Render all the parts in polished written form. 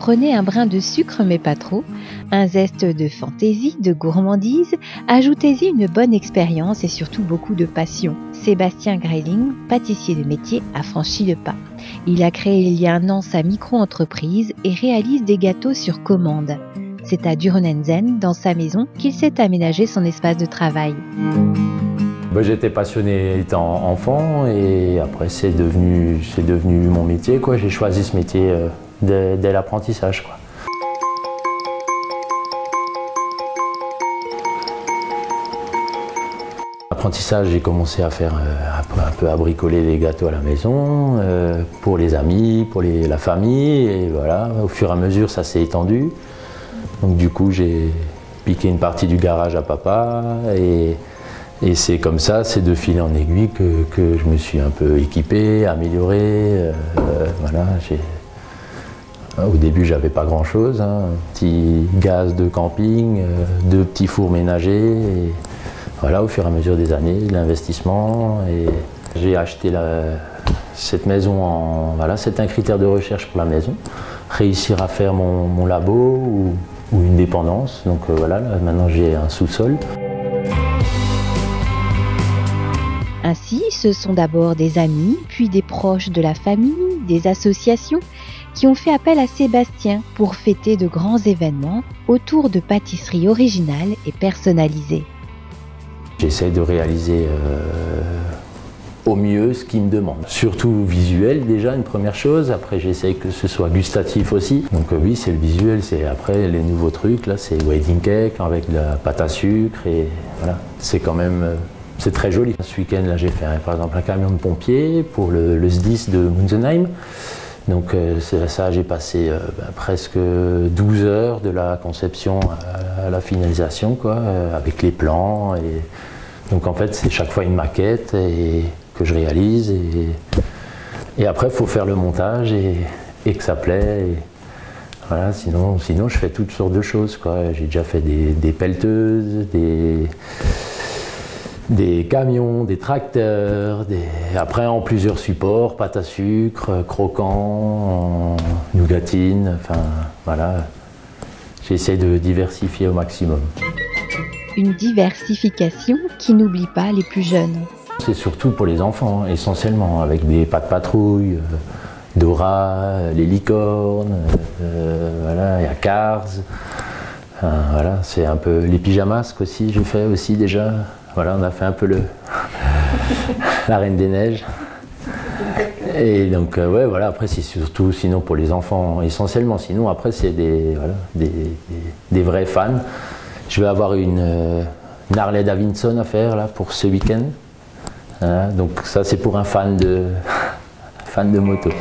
Prenez un brin de sucre mais pas trop, un zeste de fantaisie, de gourmandise, ajoutez-y une bonne expérience et surtout beaucoup de passion. Sébastien Greiling, pâtissier de métier, a franchi le pas. Il a créé il y a un an sa micro-entreprise et réalise des gâteaux sur commande. C'est à Durnenzen, dans sa maison, qu'il s'est aménagé son espace de travail. J'étais passionné étant enfant et après c'est devenu mon métier, quoi. J'ai choisi ce métier dès l'apprentissage, quoi. L'apprentissage, j'ai commencé à faire un peu à bricoler les gâteaux à la maison, pour les amis, pour la famille, et voilà, au fur et à mesure ça s'est étendu. Donc du coup j'ai piqué une partie du garage à papa et c'est comme ça, c'est de fil en aiguille que je me suis un peu équipé, amélioré. Voilà, au début, j'avais pas grand-chose, hein, un petit gaz de camping, 2 petits fours ménagers. Et voilà, au fur et à mesure des années, l'investissement. Et j'ai acheté cette maison. Voilà, c'est un critère de recherche pour la maison. Réussir à faire mon labo ou une dépendance. Donc voilà, là, maintenant j'ai un sous-sol. Ainsi, ce sont d'abord des amis, puis des proches de la famille, des associations qui ont fait appel à Sébastien pour fêter de grands événements autour de pâtisseries originales et personnalisées. J'essaie de réaliser au mieux ce qu'ils me demandent. Surtout visuel déjà, une première chose. Après, j'essaie que ce soit gustatif aussi. Donc oui, c'est le visuel. C'est après les nouveaux trucs. Là, c'est wedding cake avec de la pâte à sucre et voilà. C'est quand même... c'est très joli. Ce week-end, là, j'ai fait par exemple un camion de pompiers pour le SDIS de Munzenheim. Donc ça, j'ai passé presque 12 heures de la conception à la finalisation, quoi, avec les plans. Donc en fait, c'est chaque fois une maquette que je réalise. Et après, il faut faire le montage et que ça plaît. Voilà, sinon, je fais toutes sortes de choses, quoi. J'ai déjà fait des pelleteuses, des camions, des tracteurs, après en plusieurs supports, pâte à sucre, croquant, nougatine, enfin voilà. J'essaie de diversifier au maximum. Une diversification qui n'oublie pas les plus jeunes. C'est surtout pour les enfants, essentiellement, avec des pâtes patrouilles, Dora, les licornes, voilà, il y a Cars. Voilà, c'est un peu les pyjamasques aussi, j'ai fait aussi déjà. Voilà, on a fait un peu la Reine des Neiges. Et donc, ouais, voilà, après, c'est surtout, sinon, pour les enfants, essentiellement. Sinon, après, c'est des vrais fans. Je vais avoir une Harley Davidson à faire, là, pour ce week-end. Voilà, donc, ça, c'est pour un fan de moto.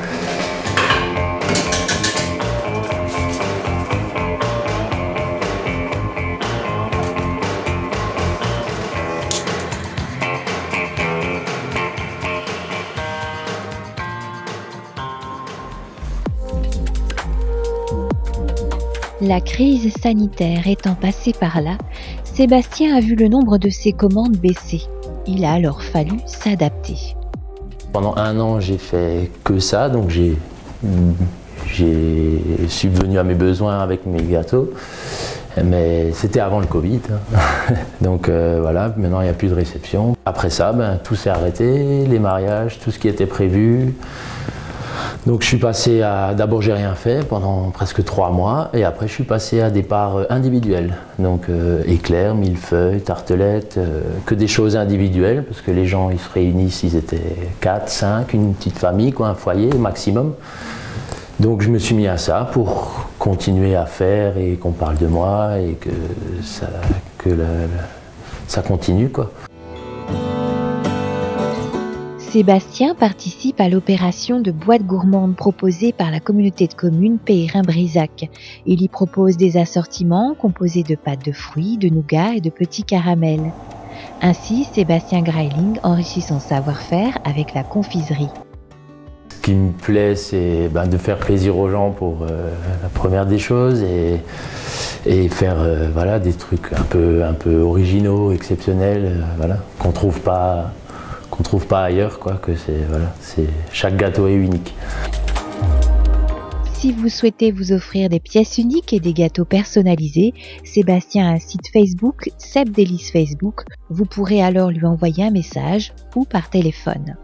La crise sanitaire étant passée par là, Sébastien a vu le nombre de ses commandes baisser. Il a alors fallu s'adapter. Pendant 1 an, j'ai fait que ça, donc j'ai subvenu à mes besoins avec mes gâteaux. Mais c'était avant le Covid. Donc voilà, maintenant il n'y a plus de réception. Après ça, tout s'est arrêté, les mariages, tout ce qui était prévu. Donc je suis passé à... D'abord j'ai rien fait pendant presque 3 mois et après je suis passé à des parts individuelles. Donc éclairs, millefeuilles, tartelettes, que des choses individuelles parce que les gens ils se réunissent, ils étaient 4, 5, une petite famille, quoi, un foyer maximum. Donc je me suis mis à ça pour continuer à faire et qu'on parle de moi et que ça continue, quoi. Sébastien participe à l'opération de boîte gourmande proposée par la communauté de communes Peyrin-Brisac. Il y propose des assortiments composés de pâtes de fruits, de nougat et de petits caramels. Ainsi, Sébastien Greiling enrichit son savoir-faire avec la confiserie. Ce qui me plaît, c'est de faire plaisir aux gens pour la première des choses et faire voilà, des trucs un peu originaux, exceptionnels, voilà, qu'on trouve pas ailleurs, quoi, que voilà, chaque gâteau est unique. Si vous souhaitez vous offrir des pièces uniques et des gâteaux personnalisés, Sébastien a un site Facebook, Seb Délices Facebook. Vous pourrez alors lui envoyer un message ou par téléphone.